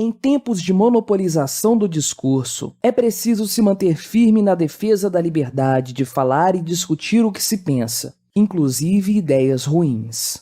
Em tempos de monopolização do discurso, é preciso se manter firme na defesa da liberdade de falar e discutir o que se pensa, inclusive ideias ruins.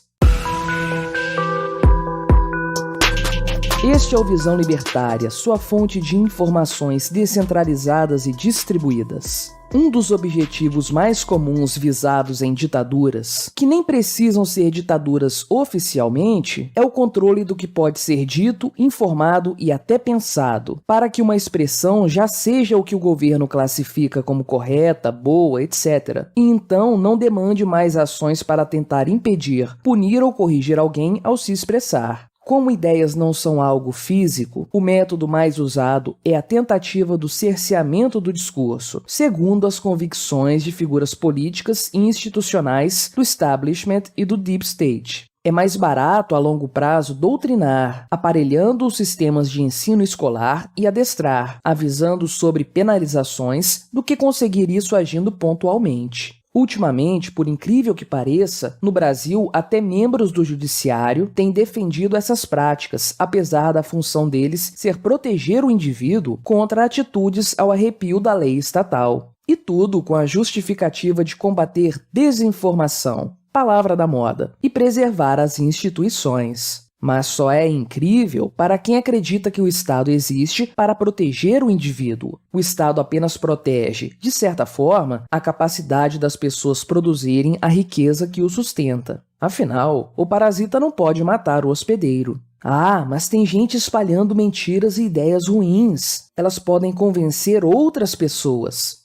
Este é o Visão Libertária, sua fonte de informações descentralizadas e distribuídas. Um dos objetivos mais comuns visados em ditaduras, que nem precisam ser ditaduras oficialmente, é o controle do que pode ser dito, informado e até pensado, para que uma expressão já seja o que o governo classifica como correta, boa, etc. E então não demande mais ações para tentar impedir, punir ou corrigir alguém ao se expressar. Como ideias não são algo físico, o método mais usado é a tentativa do cerceamento do discurso, segundo as convicções de figuras políticas e institucionais do establishment e do deep state. É mais barato a longo prazo doutrinar, aparelhando os sistemas de ensino escolar e adestrar, avisando sobre penalizações, do que conseguir isso agindo pontualmente. Ultimamente, por incrível que pareça, no Brasil, até membros do judiciário têm defendido essas práticas, apesar da função deles ser proteger o indivíduo contra atitudes ao arrepio da lei estatal. E tudo com a justificativa de combater desinformação, palavra da moda, e preservar as instituições. Mas só é incrível para quem acredita que o Estado existe para proteger o indivíduo. O Estado apenas protege, de certa forma, a capacidade das pessoas produzirem a riqueza que o sustenta. Afinal, o parasita não pode matar o hospedeiro. Ah, mas tem gente espalhando mentiras e ideias ruins. Elas podem convencer outras pessoas.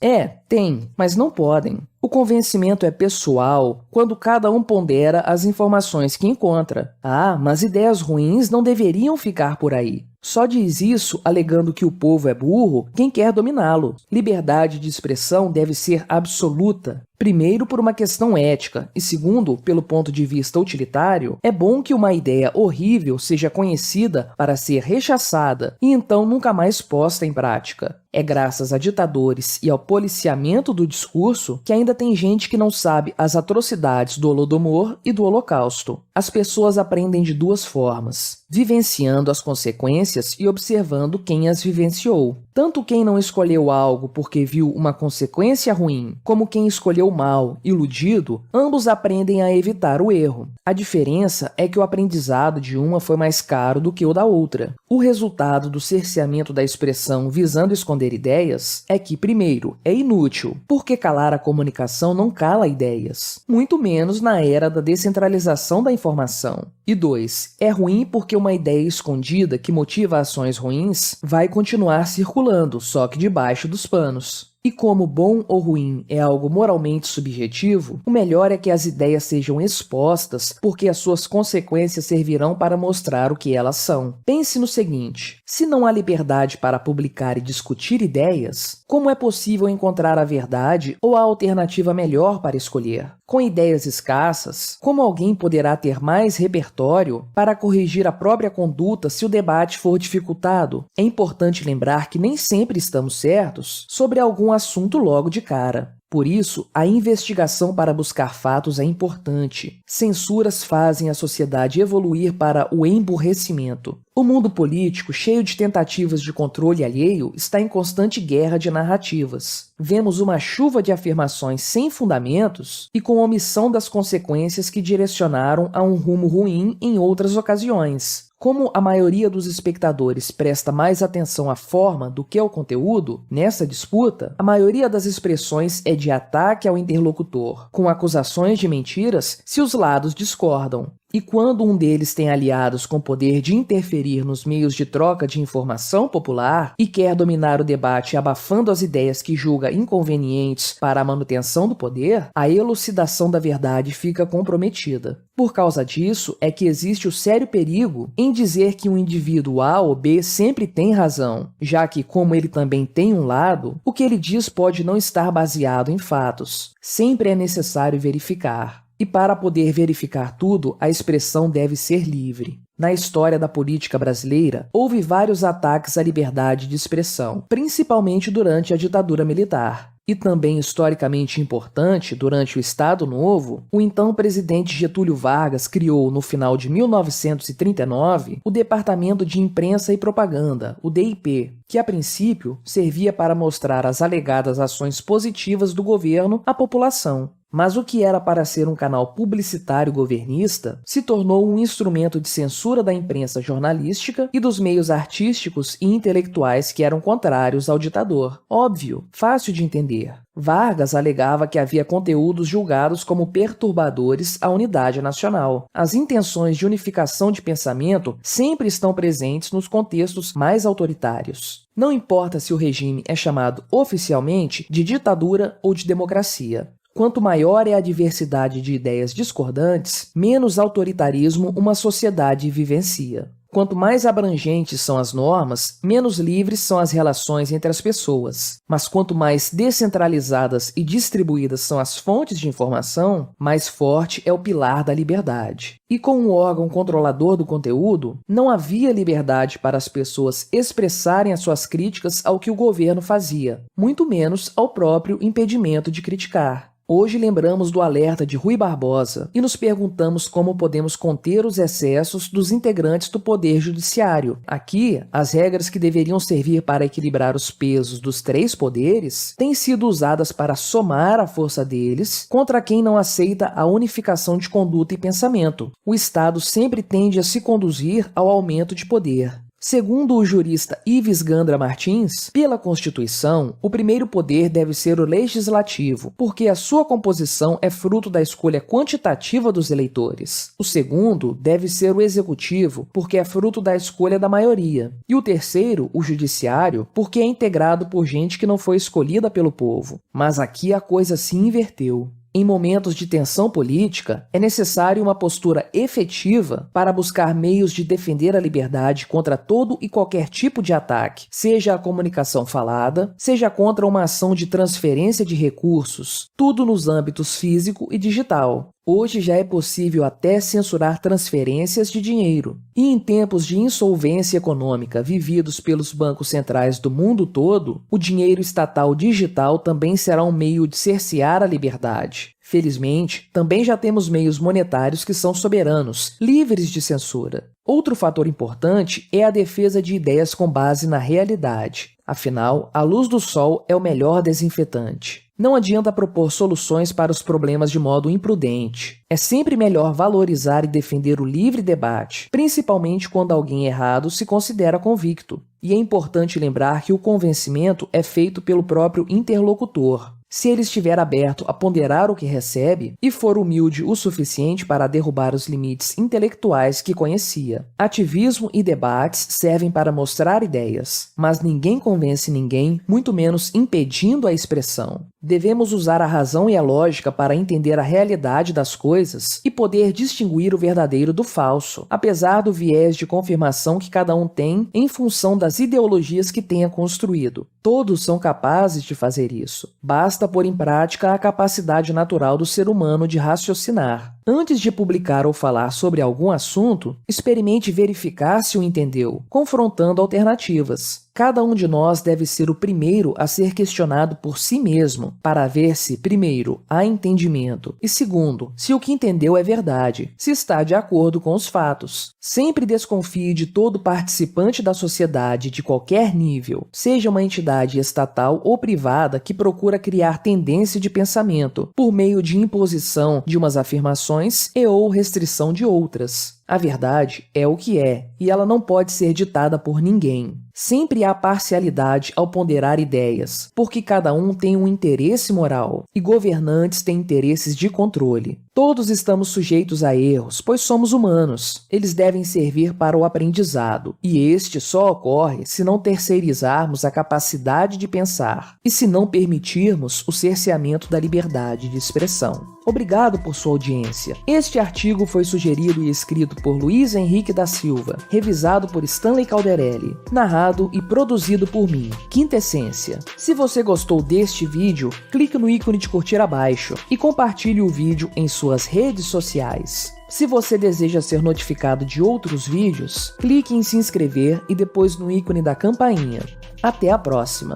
Tem, mas não podem. O convencimento é pessoal quando cada um pondera as informações que encontra. Ah, mas ideias ruins não deveriam ficar por aí. Só diz isso alegando que o povo é burro quem quer dominá-lo. Liberdade de expressão deve ser absoluta. Primeiro, por uma questão ética, e segundo, pelo ponto de vista utilitário, é bom que uma ideia horrível seja conhecida para ser rechaçada e então nunca mais posta em prática. É graças a ditadores e ao policiamento do discurso que ainda tem gente que não sabe as atrocidades do Holodomor e do Holocausto. As pessoas aprendem de duas formas: vivenciando as consequências e observando quem as vivenciou. Tanto quem não escolheu algo porque viu uma consequência ruim, como quem escolheu mal, iludido, ambos aprendem a evitar o erro. A diferença é que o aprendizado de uma foi mais caro do que o da outra. O resultado do cerceamento da expressão visando esconder ideias é que, primeiro, é inútil, porque calar a comunicação não cala ideias, muito menos na era da descentralização da informação. E 2, é ruim porque uma ideia escondida que motiva ações ruins vai continuar circulando, só que debaixo dos panos. E como bom ou ruim é algo moralmente subjetivo, o melhor é que as ideias sejam expostas, porque as suas consequências servirão para mostrar o que elas são. Pense no seguinte: se não há liberdade para publicar e discutir ideias, como é possível encontrar a verdade ou a alternativa melhor para escolher? Com ideias escassas, como alguém poderá ter mais repertório para corrigir a própria conduta se o debate for dificultado? É importante lembrar que nem sempre estamos certos sobre algum assunto logo de cara. Por isso, a investigação para buscar fatos é importante. Censuras fazem a sociedade evoluir para o emburrecimento. O mundo político, cheio de tentativas de controle alheio, está em constante guerra de narrativas. Vemos uma chuva de afirmações sem fundamentos e com omissão das consequências que direcionaram a um rumo ruim em outras ocasiões. Como a maioria dos espectadores presta mais atenção à forma do que ao conteúdo, nessa disputa, a maioria das expressões é de ataque ao interlocutor, com acusações de mentiras se os lados discordam. E quando um deles tem aliados com poder de interferir nos meios de troca de informação popular e quer dominar o debate abafando as ideias que julga inconvenientes para a manutenção do poder, a elucidação da verdade fica comprometida. Por causa disso, é que existe o sério perigo em dizer que um indivíduo A ou B sempre tem razão, já que, como ele também tem um lado, o que ele diz pode não estar baseado em fatos. Sempre é necessário verificar. E para poder verificar tudo, a expressão deve ser livre. Na história da política brasileira, houve vários ataques à liberdade de expressão, principalmente durante a ditadura militar. E também historicamente importante, durante o Estado Novo, o então presidente Getúlio Vargas criou, no final de 1939, o Departamento de Imprensa e Propaganda, o DIP, que a princípio servia para mostrar as alegadas ações positivas do governo à população. Mas o que era para ser um canal publicitário governista se tornou um instrumento de censura da imprensa jornalística e dos meios artísticos e intelectuais que eram contrários ao ditador. Óbvio, fácil de entender. Vargas alegava que havia conteúdos julgados como perturbadores à unidade nacional. As intenções de unificação de pensamento sempre estão presentes nos contextos mais autoritários. Não importa se o regime é chamado oficialmente de ditadura ou de democracia. Quanto maior é a diversidade de ideias discordantes, menos autoritarismo uma sociedade vivencia. Quanto mais abrangentes são as normas, menos livres são as relações entre as pessoas. Mas quanto mais descentralizadas e distribuídas são as fontes de informação, mais forte é o pilar da liberdade. E com um órgão controlador do conteúdo, não havia liberdade para as pessoas expressarem as suas críticas ao que o governo fazia, muito menos ao próprio impedimento de criticar. Hoje lembramos do alerta de Rui Barbosa e nos perguntamos como podemos conter os excessos dos integrantes do Poder Judiciário. Aqui, as regras que deveriam servir para equilibrar os pesos dos três poderes têm sido usadas para somar a força deles contra quem não aceita a unificação de conduta e pensamento. O Estado sempre tende a se conduzir ao aumento de poder. Segundo o jurista Ives Gandra Martins, pela Constituição, o primeiro poder deve ser o legislativo, porque a sua composição é fruto da escolha quantitativa dos eleitores. O segundo deve ser o executivo, porque é fruto da escolha da maioria. E o terceiro, o judiciário, porque é integrado por gente que não foi escolhida pelo povo. Mas aqui a coisa se inverteu. Em momentos de tensão política, é necessário uma postura efetiva para buscar meios de defender a liberdade contra todo e qualquer tipo de ataque, seja a comunicação falada, seja contra uma ação de transferência de recursos, tudo nos âmbitos físico e digital. Hoje já é possível até censurar transferências de dinheiro. E em tempos de insolvência econômica vividos pelos bancos centrais do mundo todo, o dinheiro estatal digital também será um meio de cercear a liberdade. Felizmente, também já temos meios monetários que são soberanos, livres de censura. Outro fator importante é a defesa de ideias com base na realidade. Afinal, a luz do sol é o melhor desinfetante. Não adianta propor soluções para os problemas de modo imprudente. É sempre melhor valorizar e defender o livre debate, principalmente quando alguém errado se considera convicto. E é importante lembrar que o convencimento é feito pelo próprio interlocutor. Se ele estiver aberto a ponderar o que recebe e for humilde o suficiente para derrubar os limites intelectuais que conhecia. Ativismo e debates servem para mostrar ideias, mas ninguém convence ninguém, muito menos impedindo a expressão. Devemos usar a razão e a lógica para entender a realidade das coisas e poder distinguir o verdadeiro do falso, apesar do viés de confirmação que cada um tem em função das ideologias que tenha construído. Todos são capazes de fazer isso. Basta pôr em prática a capacidade natural do ser humano de raciocinar. Antes de publicar ou falar sobre algum assunto, experimente verificar se o entendeu, confrontando alternativas. Cada um de nós deve ser o primeiro a ser questionado por si mesmo, para ver se, primeiro, há entendimento e, segundo, se o que entendeu é verdade, se está de acordo com os fatos. Sempre desconfie de todo participante da sociedade de qualquer nível, seja uma entidade estatal ou privada que procura criar tendência de pensamento por meio de imposição de umas afirmações e ou restrição de outras. A verdade é o que é, e ela não pode ser ditada por ninguém. Sempre há parcialidade ao ponderar ideias, porque cada um tem um interesse moral, e governantes têm interesses de controle. Todos estamos sujeitos a erros, pois somos humanos. Eles devem servir para o aprendizado, e este só ocorre se não terceirizarmos a capacidade de pensar, e se não permitirmos o cerceamento da liberdade de expressão. Obrigado por sua audiência. Este artigo foi sugerido e escrito por Luiz Henrique da Silva, revisado por Stanley Calderelli, narrado e produzido por mim, Quinta Essência. Se você gostou deste vídeo, clique no ícone de curtir abaixo e compartilhe o vídeo em suas redes sociais. Se você deseja ser notificado de outros vídeos, clique em se inscrever e depois no ícone da campainha. Até a próxima!